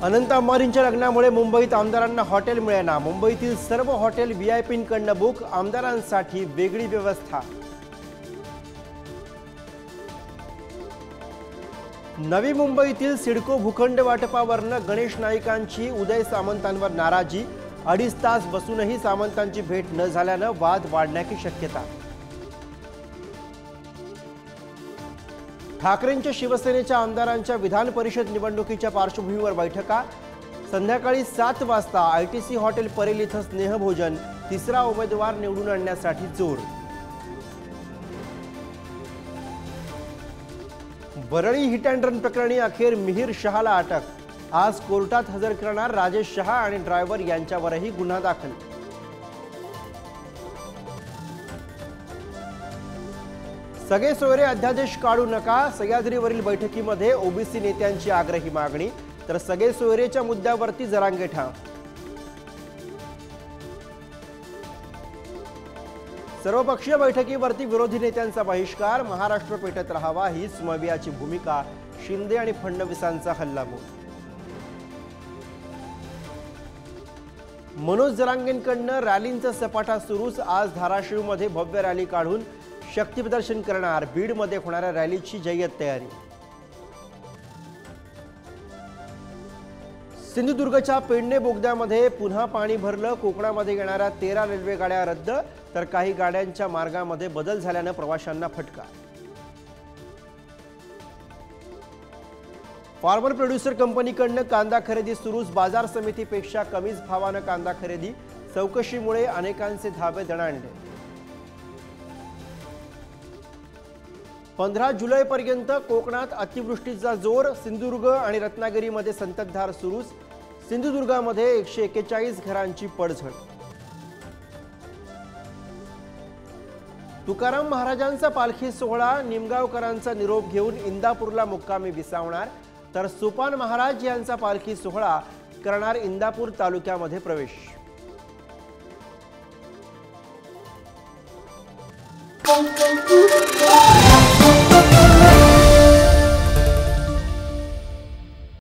अनंत अंबानींच्या लग्नामुळे मुंबईत आमदारांना हॉटेल मिळेना। मुंबईतील सर्व हॉटेल व्हीआयपींकडून बुक, आमदारांसाठी वेगळी व्यवस्था। नवी मुंबईतील सिडको भूखंड वाटपावरनं गणेश नाईकांची उदय सामंतांवर नाराजी। 2.5 तास बसूनही सामंतांची भेट न झाल्यानं वाद वाढण्याची शक्यता। ठाकरेंच्या शिवसेनेच्या आमदारांच्या विधान परिषद निवडणुकीच्या पार्श्वभूमीवर बैठका। संध्याकाळी 7 वाजता आयटीसी हॉटेल परेल इथं स्नेहभोजन। तिसरा उमेदवार निवडून आणण्यासाठी जोर। वरळी हिट अँड रन प्रकरणी अखेर मिहिर शहाला अटक। आज कोर्टात हजर करणार राजेश शहा आणि ड्रायव्हर यांच्यावरही गुन्हा दाखल। सगळे सोयरे अध्यादेश काढू नका, सह्याद्रीवरील बैठकीमध्ये ओबीसी नेत्यांची आग्रही मागणी। तर सगळे सोयरेच्या मुद्द्यावरती जरांगे ठाम। सर्वपक्षीय बैठकीवरती विरोधी नेत्यांचा बहिष्कार। महाराष्ट्र पेटत राहावा हीच मवियाची भूमिका। शिंदे आणि फडणवीसांचा हल्लाबोल। मनोज जरांगेंकडून रॅलींचा सपाटा सुरूच। आज धाराशिवमध्ये भव्य रॅली काढून शक्ती प्रदर्शन करणार। बीडमध्ये होणाऱ्या रॅलीची जय्यत तयारी। सिंधुदुर्गच्या पेडणे बोगद्यामध्ये पुन्हा पाणी भरलं। कोकणामध्ये येणाऱ्या 13 रेल्वे गाड्या रद्द, तर काही गाड्यांच्या मार्गामध्ये बदल झाल्यानं प्रवाशांना फटका। फार्मर प्रोड्युसर कंपनीकडून कांदा खरेदी सुरूच। बाजार समितीपेक्षा कमीच भावानं कांदा खरेदी। चौकशीमुळे अनेकांचे धाबे दणाणले। 15 जुलैपर्यंत कोकणात अतिवृष्टीचा जोर। सिंधुदुर्ग आणि रत्नागिरीमध्ये संततधार सुरूच। सिंधुदुर्गामध्ये 141 घरांची पडझड। तुकाराम महाराजांचा पालखी सोहळा निमगावकरांचा निरोप घेऊन इंदापूरला मुक्कामी विसावणार। तर सोपान महाराज यांचा पालखी सोहळा करणार इंदापूर तालुक्यामध्ये प्रवेश।